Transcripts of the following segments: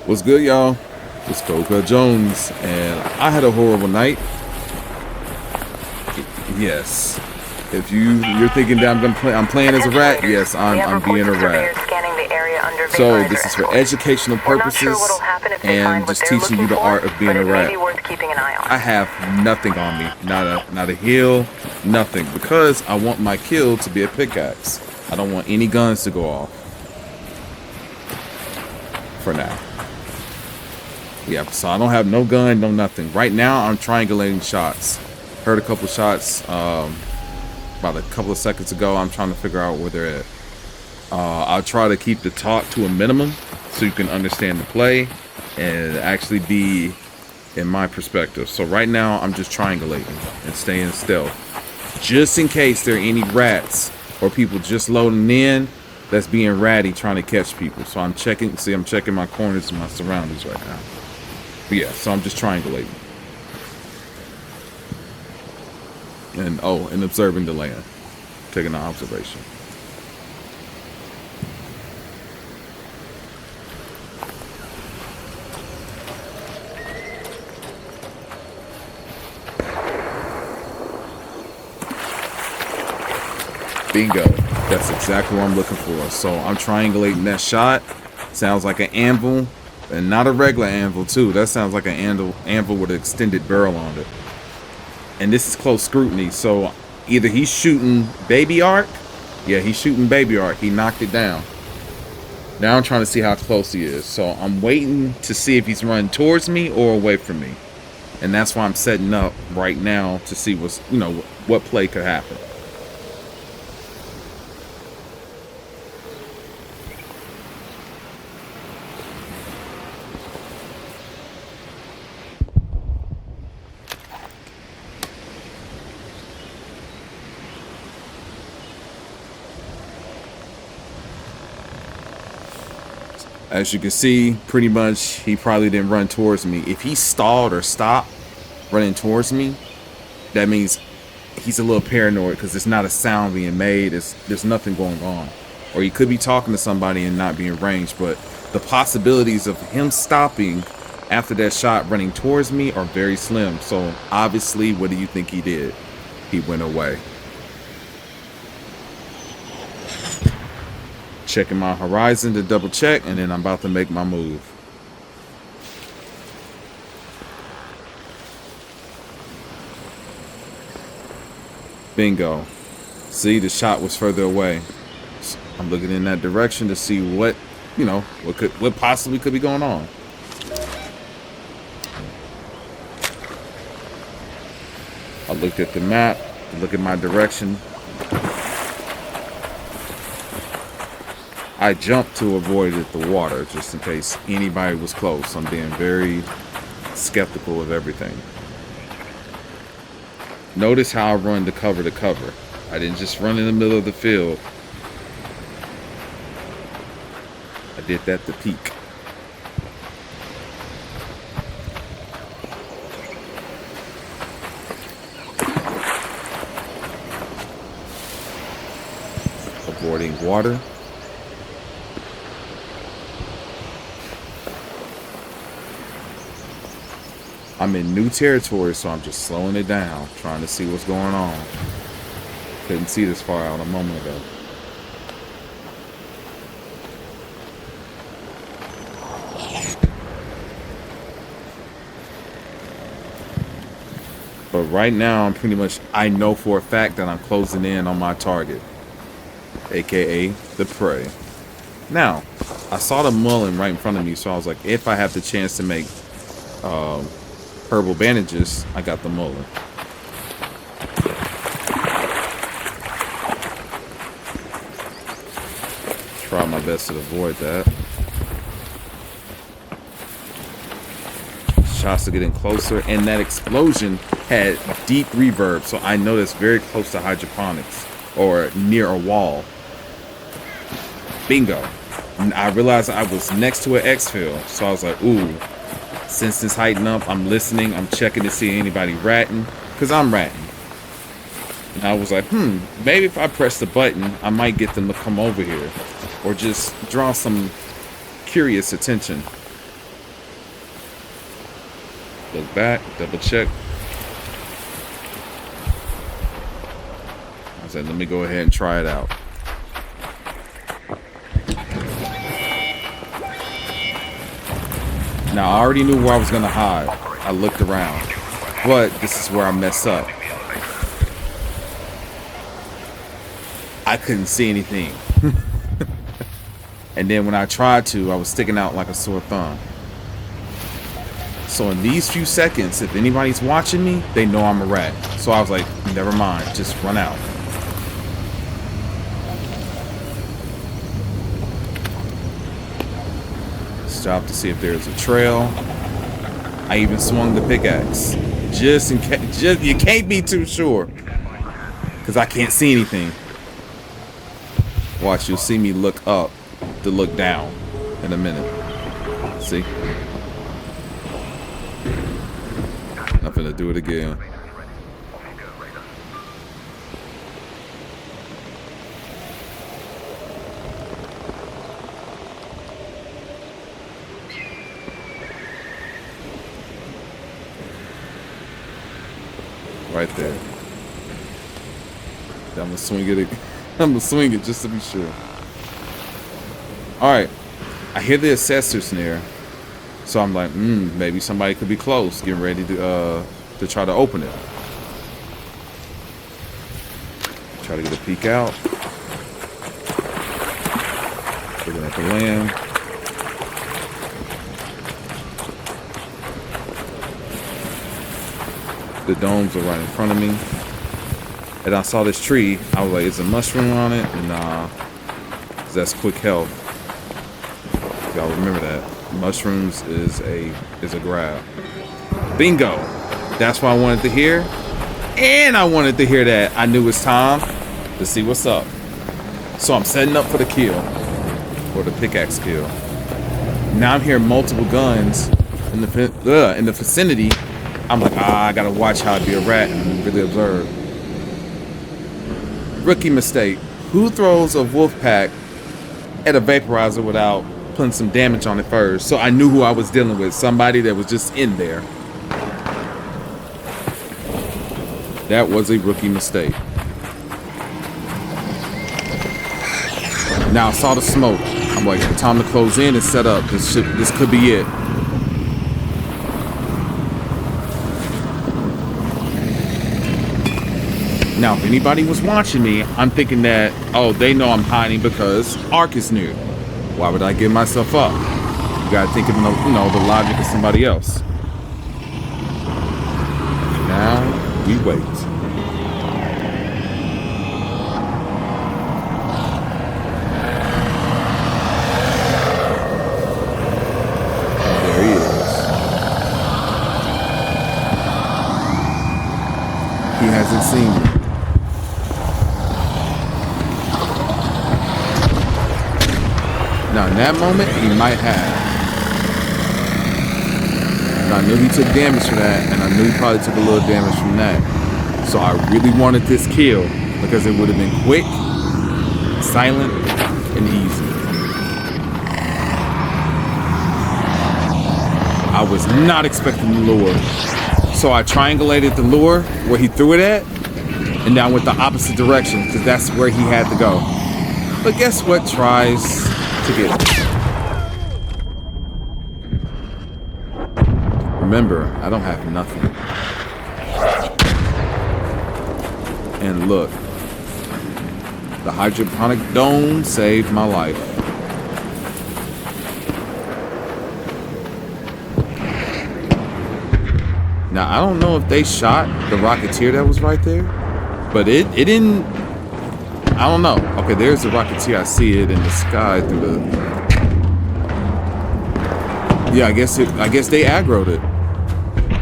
What's good, y'all? It's ColdCutJones, and I had a horrible night. Yes. If you're thinking that I'm playing as a rat, yes, I'm being a rat. So this is for educational purposes and just teaching you the art of being a rat. I have nothing on me, not a heal, nothing, because I want my kill to be a pickaxe. I don't want any guns to go off for now. Yeah, so I don't have no gun, no nothing. Right now, I'm triangulating shots. Heard a couple shots about a couple of seconds ago. I'm trying to figure out where they're at. I'll try to keep the talk to a minimum so you can understand the play and actually be in my perspective. So right now, I'm just triangulating and staying stealth. Just in case there are any rats or people just loading in that's being ratty trying to catch people. So I'm checking, I'm checking my corners and my surroundings right now. But yeah, so I'm just triangulating. And observing the land. Taking an observation. Bingo. That's exactly what I'm looking for. So I'm triangulating that shot. Sounds like an anvil. And not a regular anvil too. That sounds like an anvil with an extended barrel on it. And this is close scrutiny. So either he's shooting baby arc. Yeah, he's shooting baby arc. He knocked it down. Now I'm trying to see how close he is. So I'm waiting to see if he's running towards me or away from me. And that's why I'm setting up right now to see what play could happen. As you can see, pretty much he probably didn't run towards me. If he stalled or stopped running towards me, that means he's a little paranoid because there's not a sound being made. There's nothing going on. Or he could be talking to somebody and not be in range. But the possibilities of him stopping after that shot running towards me are very slim. So obviously, what do you think he did? He went away. Checking my horizon to double check, and then I'm about to make my move. Bingo. See, the shot was further away. I'm looking in that direction to see what possibly could be going on. I looked at the map, look at my direction. I jumped to avoid the water just in case anybody was close. I'm being very skeptical of everything. Notice how I run to cover. I didn't just run in the middle of the field. I did that to peek. Avoiding water. I'm in new territory, so I'm just slowing it down, trying to see what's going on. Couldn't see this far out a moment ago. But right now, I know for a fact that I'm closing in on my target, aka the prey. Now, I saw the mullen right in front of me, so I was like, if I have the chance to make herbal bandages, I got the mullen. Try my best to avoid that. Shots are getting closer, and that explosion had deep reverb, so I know that's very close to hydroponics or near a wall. Bingo. And I realized I was next to an exfil, so I was like, ooh. Since it's heightening up, I'm listening. I'm checking to see anybody ratting, because I'm ratting. And I was like, maybe if I press the button, I might get them to come over here, or just draw some curious attention. Look back, double check. I said, let me go ahead and try it out. Now, I already knew where I was going to hide. I looked around. But this is where I messed up. I couldn't see anything. And then when I tried to, I was sticking out like a sore thumb. So in these few seconds, if anybody's watching me, they know I'm a rat. So I was like, never mind, just run out. Stop to see if there's a trail. I even swung the pickaxe. Just in case, you can't be too sure. Because I can't see anything. Watch, you'll see me look up to look down in a minute. See? I'm finna do it again. Right there. I'm gonna swing it again. I'm gonna swing it just to be sure. Alright. I hear the assessor snare. So I'm like, maybe somebody could be close, getting ready to try to open it. Try to get a peek out. Looking at the land. The domes are right in front of me. And I saw this tree. I was like, is a mushroom on it? And that's quick health. Y'all remember that. Mushrooms is a grab. Bingo. That's what I wanted to hear. And I wanted to hear that. I knew it's time to see what's up. So I'm setting up for the kill. Or the pickaxe kill. Now I'm hearing multiple guns in the vicinity. I'm like, I gotta watch how I be a rat and really observe. Rookie mistake. Who throws a wolf pack at a vaporizer without putting some damage on it first? So I knew who I was dealing with. Somebody that was just in there. That was a rookie mistake. Now I saw the smoke. I'm like, time to close in and set up. This could be it. Now, if anybody was watching me, I'm thinking that, oh, they know I'm hiding because Ark is new. Why would I give myself up? You gotta think of the logic of somebody else. Now, we wait. There he is. He hasn't seen me. Now, in that moment, he might have. And I knew he took damage for that, and I knew he probably took a little damage from that. So I really wanted this kill because it would have been quick, silent, and easy. I was not expecting the lure. So I triangulated the lure where he threw it at, and now went the opposite direction because that's where he had to go. But guess what tries to get it? Remember, I don't have nothing. And look, the hydroponic dome saved my life. Now, I don't know if they shot the Rocketeer that was right there, but it didn't. I don't know. Okay, there's the Rocketeer. I see it in the sky through the. Yeah, I guess they aggroed it.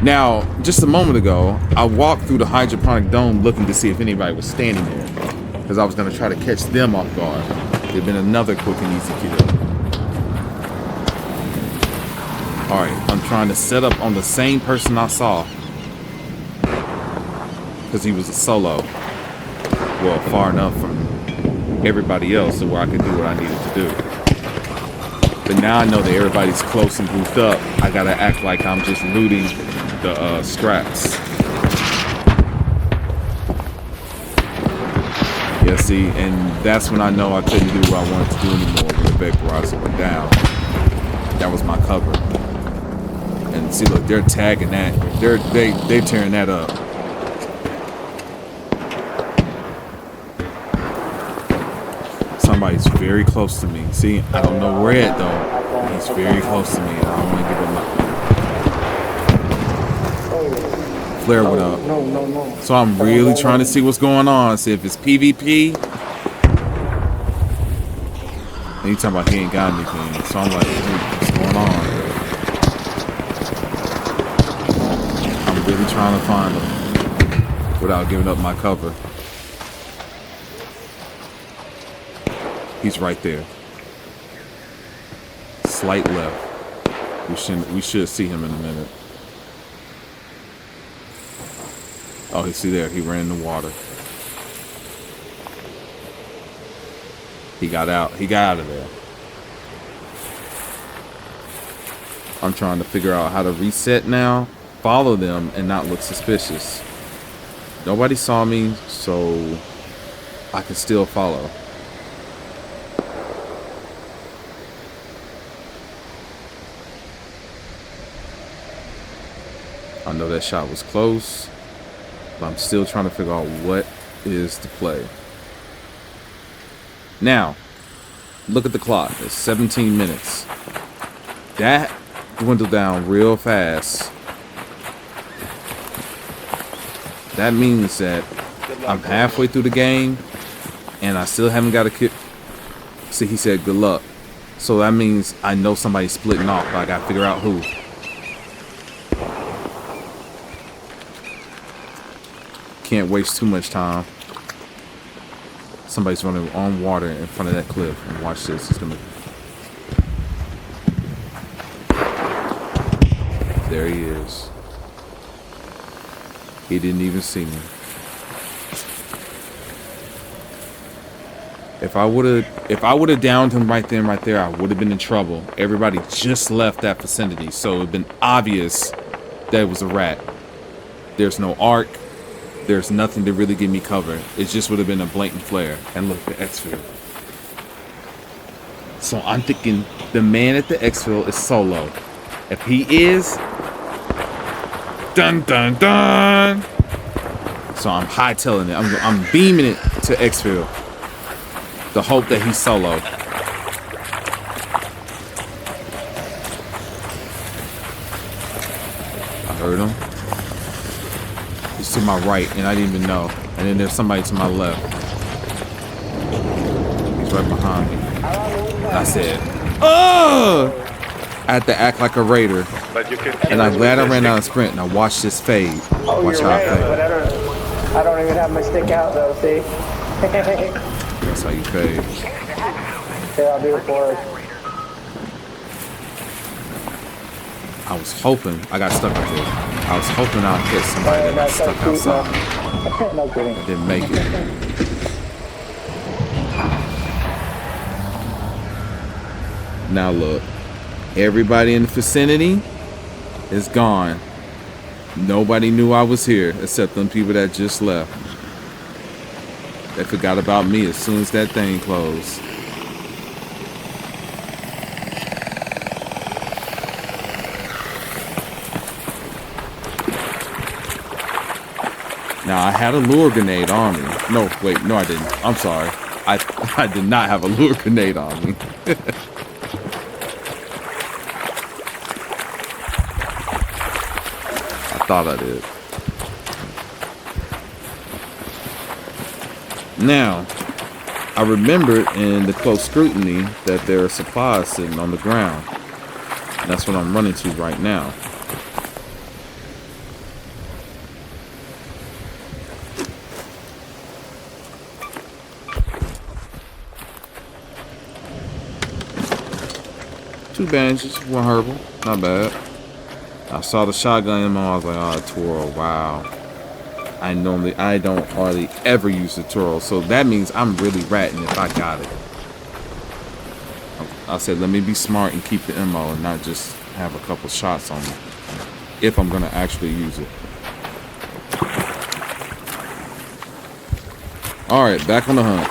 Now, just a moment ago, I walked through the hydroponic dome looking to see if anybody was standing there, because I was going to try to catch them off guard. It'd been another quick and easy kill. All right, I'm trying to set up on the same person I saw, because he was a solo. Well, far enough from everybody else to where I could do what I needed to do. But now I know that everybody's close and grouped up. I gotta act like I'm just looting the straps. Yeah, see, and that's when I know I couldn't do what I wanted to do anymore when the vaporizer went down. That was my cover. And see, look, they're tagging that. They're tearing that up. Somebody's very close to me. See, I don't know where it though. He's very close to me. I don't want to give him my flare went up. No. So I'm really trying to see what's going on. See if it's PvP. And he talking about he ain't got anything. So I'm like, what's going on? I'm really trying to find him without giving up my cover. He's right there. Slight left. We should see him in a minute. Oh, you see there, he ran in the water. He got out. He got out of there. I'm trying to figure out how to reset now, follow them, and not look suspicious. Nobody saw me, so I can still follow. I know that shot was close, but I'm still trying to figure out what is the play. Now, look at the clock. It's 17 minutes. That dwindled down real fast. That means that I'm halfway through the game, and I still haven't got a kick. See, he said good luck. So that means I know somebody's splitting off, but I gotta figure out who. Can't waste too much time. Somebody's running on water in front of that cliff. And watch this. It's gonna. There he is. He didn't even see me. If I would have downed him right then, right there, I would have been in trouble. Everybody just left that vicinity, so it would have been obvious that it was a rat. There's no arc. There's nothing to really give me cover. It just would have been a blatant flare. And look, the exfil. So I'm thinking the man at the exfil is solo. If he is, dun dun dun. So I'm hightailing it. I'm beaming it to exfil. The hope that he's solo. I heard him. He's to my right, and I didn't even know. And then there's somebody to my left. He's right behind me. And I said, "Oh!" I had to act like a raider. And I'm glad I ran out of sprint, and I watched this fade. Oh, Watch you're how right, I fade. but I don't even have my stick out though, see? That's how you fade. Here, I'll do it for us. I was hoping I got stuck out there. I was hoping I'd hit somebody that got stuck outside. No kidding. Didn't make it. Now look, everybody in the vicinity is gone. Nobody knew I was here except them people that just left. They forgot about me as soon as that thing closed. Now, I had a lure grenade on me. No, wait, no I didn't. I'm sorry. I did not have a lure grenade on me. I thought I did. Now, I remembered in the close scrutiny that there are supplies sitting on the ground. And that's what I'm running to right now. Two bandages, one herbal, not bad. I saw the shotgun ammo, I was like, oh, Toro, wow. I don't hardly ever use the Toro, so that means I'm really ratting if I got it. I said, let me be smart and keep the ammo and not just have a couple shots on me. if I'm gonna actually use it. All right, back on the hunt.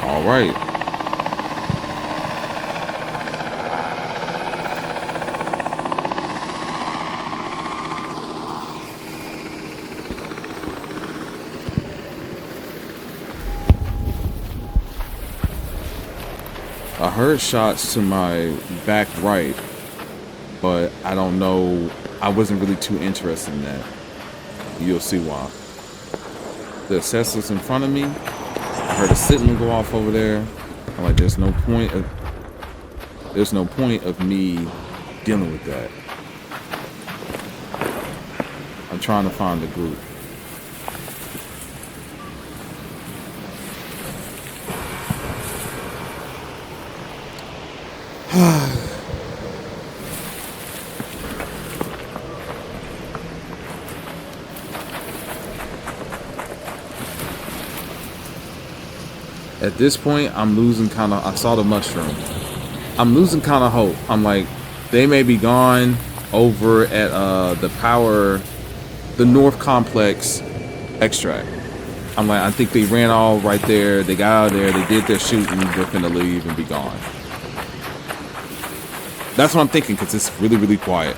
All right. I heard shots to my back right, but I don't know. I wasn't really too interested in that. You'll see why. The assessor's in front of me. I heard a signal go off over there. I'm like, there's no point of me dealing with that. I'm trying to find the group. At this point, I'm losing kind of. I saw the mushroom. I'm losing kind of hope. I'm like, they may be gone over at the North Complex extract. I'm like, I think they ran all right there. They got out of there. They did their shooting. They're gonna leave and be gone. That's what I'm thinking, because it's really, really quiet.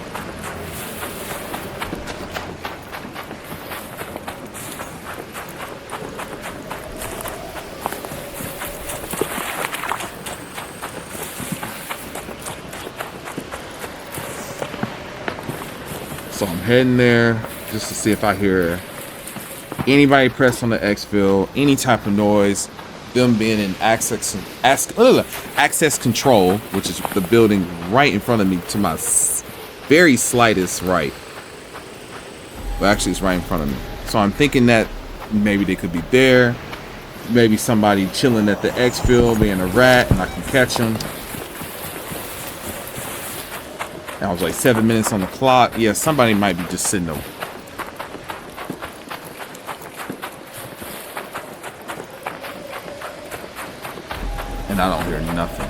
So I'm heading there just to see if I hear anybody press on the exfil, any type of noise, them being in access control, which is the building right in front of me to my very slightest right. Well, actually, it's right in front of me. So I'm thinking that maybe they could be there. Maybe somebody chilling at the exfil, being a rat, and I can catch them. I was like 7 minutes on the clock. Yeah, somebody might be just sitting over. And I don't hear nothing.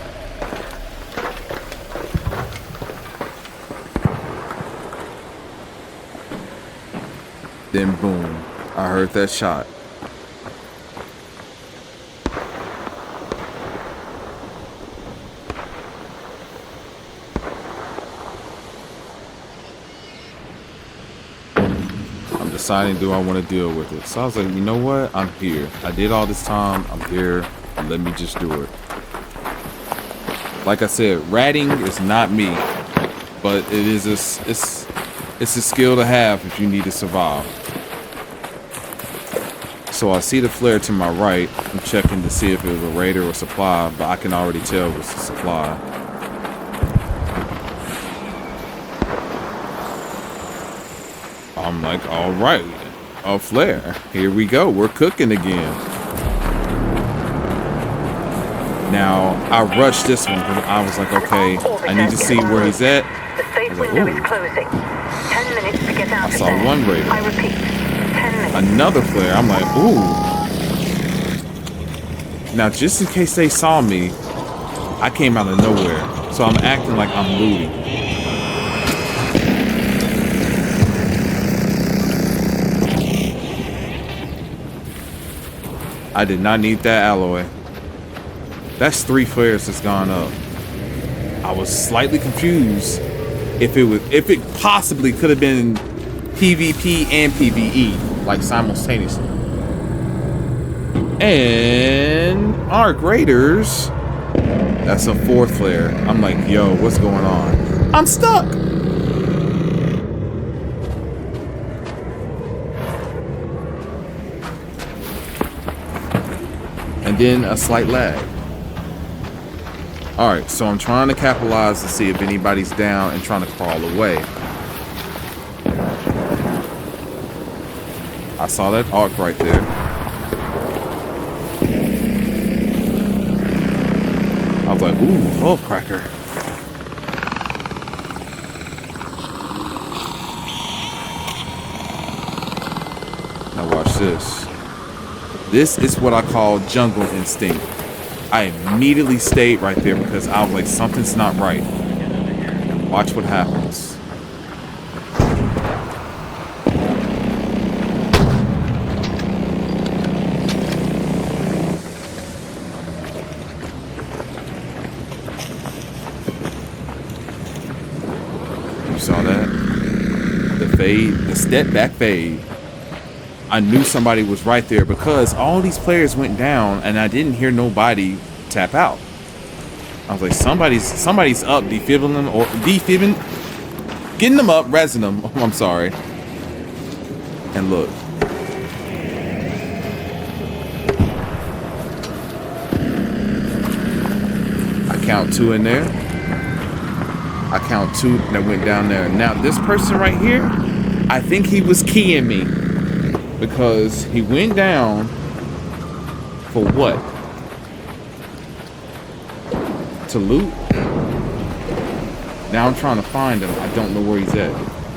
Then boom, I heard that shot. Deciding, do I want to deal with it? So I was like, you know what? I'm here. I did all this time. I'm here. Let me just do it. Like I said, ratting is not me, but it is it's a skill to have if you need to survive. So I see the flare to my right. I'm checking to see if it was a raider or supply, but I can already tell it was a supply. I'm like, all right, a flare. Here we go. We're cooking again. Now, I rushed this one because I was like, okay, I need to see where he's at. The safe window is closing. 10 minutes to get out I saw one raider. I repeat, 10 minutes. Another flare. I'm like, ooh. Now, just in case they saw me, I came out of nowhere. So I'm acting like I'm looting. I did not need that alloy. That's 3 flares that's gone up. I was slightly confused if it possibly could have been PvP and PvE, like simultaneously. And Arc Raiders, that's a 4th flare. I'm like, yo, what's going on? I'm stuck. And then a slight lag. All right, so I'm trying to capitalize to see if anybody's down and trying to crawl away. I saw that arc right there. I was like, ooh, oh, cracker. this. This is what I call jungle instinct. I immediately stayed right there because I was like, something's not right. Watch what happens. You saw that? The fade, the step back fade. I knew somebody was right there because all these players went down and I didn't hear nobody tap out. I was like, somebody's up defibbing them or getting them up, resing them. I'm sorry. And look. I count 2 in there. I count 2 that went down there. Now this person right here, I think he was keying me. Because he went down for what? To loot? Now I'm trying to find him. I don't know where he's at.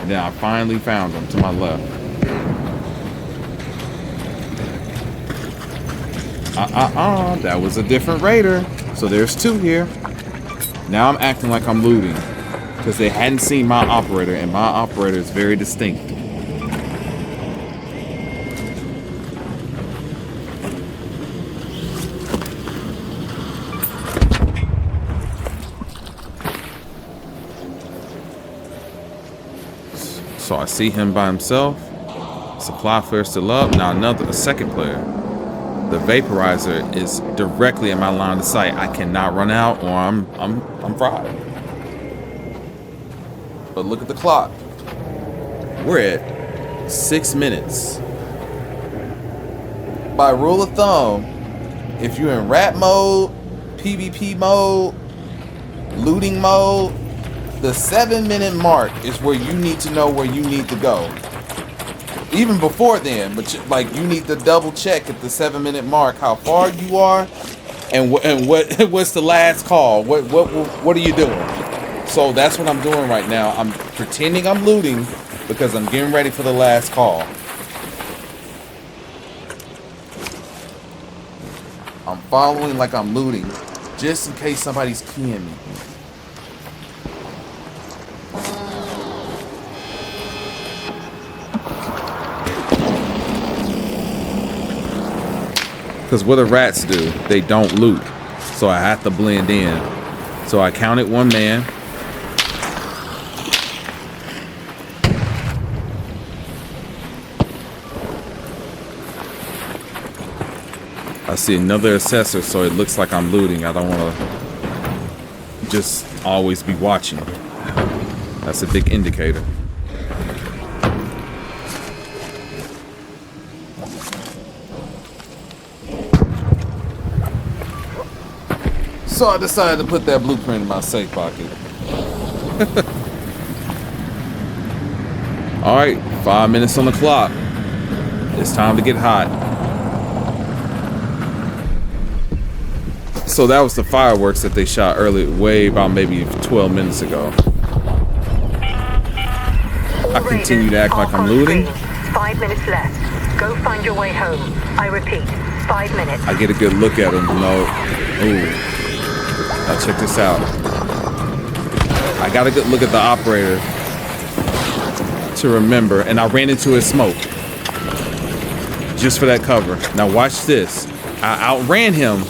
And then I finally found him to my left. That was a different raider. So there's 2 here. Now I'm acting like I'm looting. Because they hadn't seen my operator. And my operator is very distinct. So I see him by himself. Supply flare still up. Now a second player. The vaporizer is directly in my line of sight. I cannot run out or I'm fried. But look at the clock. We're at 6 minutes. By rule of thumb, if you're in rat mode, PvP mode, looting mode, the 7-minute mark is where you need to know where you need to go. Even before then, but you need to double check at the 7-minute mark how far you are, and what's the last call. What are you doing? So that's what I'm doing right now. I'm pretending I'm looting because I'm getting ready for the last call. I'm following like I'm looting, just in case somebody's keying me. Because what the rats do, they don't loot. So I have to blend in. So I counted 1 man. I see another assessor, so it looks like I'm looting. I don't want to just always be watching. That's a big indicator. So I decided to put that blueprint in my safe pocket. All right, 5 minutes on the clock. It's time to get hot. So that was the fireworks that they shot earlier, way about maybe 12 minutes ago. I continue to act like I'm looting. 5 minutes left. Go find your way home. I repeat, 5 minutes. I get a good look at him, you know. Ooh. Now check this out. I got a good look at the operator to remember, and I ran into his smoke just for that cover. Now watch this. I outran him,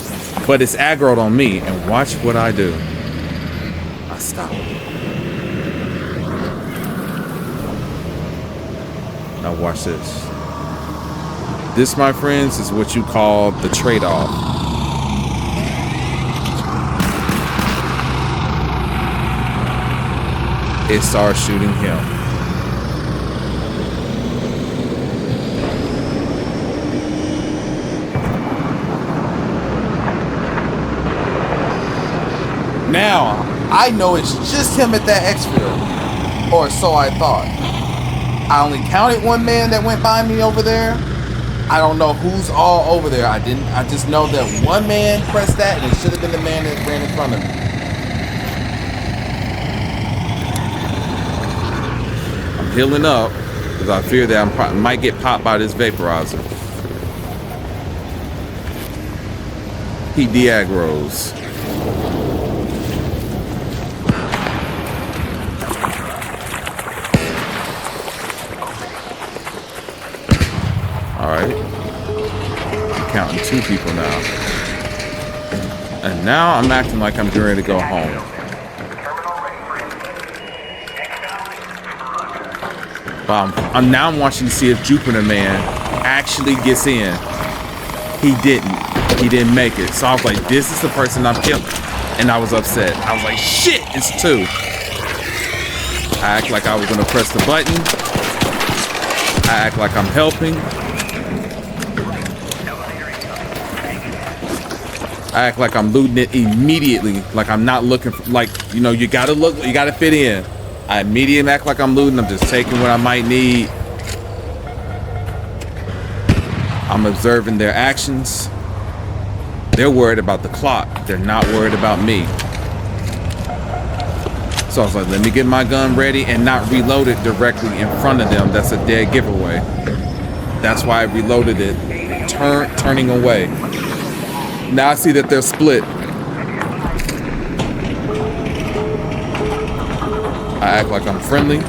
but it's aggroed on me, and watch what I do. I stop. Now watch this. This, my friends, is what you call the trade-off. It starts shooting him. Now, I know it's just him at that exfil, or so I thought. I only counted 1 man that went by me over there. I don't know who's all over there. I just know that 1 man pressed that, and it should have been the man that ran in front of me. Healing up because I fear that I might get popped by this vaporizer. He de-aggroes. Alright. I'm counting 2 people now. And now I'm acting like I'm getting ready to go home. I'm watching to see if Jupiter Man actually gets in. He didn't. He didn't make it. So I was like, this is the person I'm killing. And I was upset. I was like, shit, it's 2. I act like I was gonna press the button. I act like I'm helping. I act like I'm looting it immediately. Like I'm not looking for, like, you know, you gotta look, you gotta fit in. I immediately act like I'm looting. I'm just taking what I might need. I'm observing their actions. They're worried about the clock. They're not worried about me. So I was like, let me get my gun ready and not reload it directly in front of them. That's a dead giveaway. That's why I reloaded it, turning away. Now I see that they're split. I act like I'm friendly.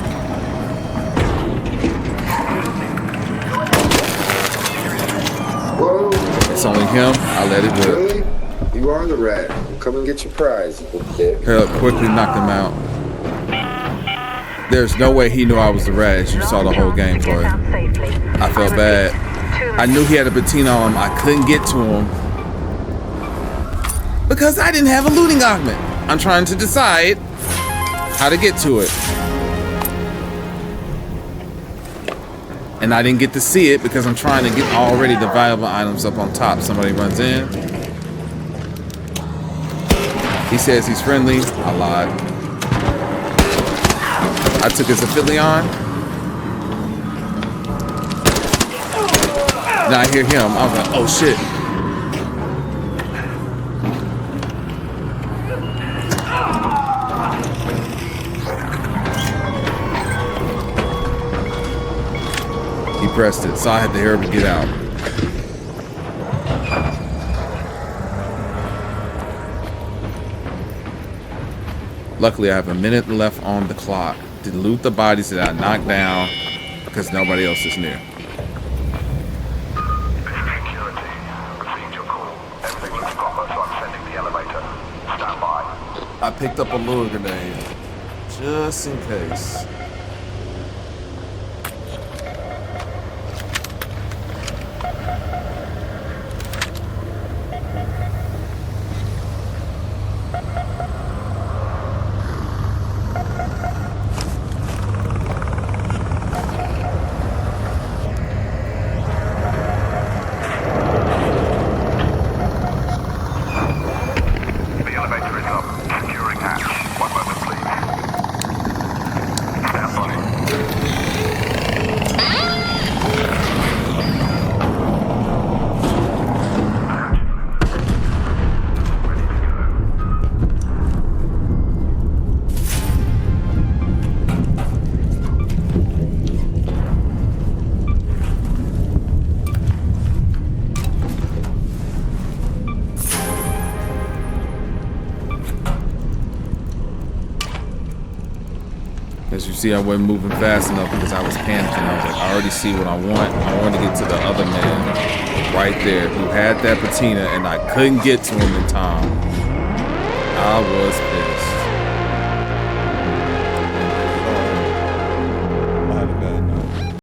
Whoa. It's only him. I let it do. Really? You are the rat. Come and get your prize, little dick. Hurry up, quickly knocked him out. There's no way he knew I was the rat as you saw the whole gameplay. I felt bad. I knew he had a patina on him. I couldn't get to him because I didn't have a looting augment. I'm trying to decide how to get to it. And I didn't get to see it because I'm trying to get already the valuable items up on top. Somebody runs in. He says he's friendly. I lied. I took his affilion. Now I hear him. I was like, oh shit. He pressed it, so I had to hurry to get out. Luckily, I have a minute left on the clock to loot the bodies that I knocked down because nobody else is near. I picked up a lure grenade just in case. As you see, I wasn't moving fast enough because I was panicking. I was like, I already see what I want. I wanted to get to the other man right there who had that patina, and I couldn't get to him in time. I was pissed.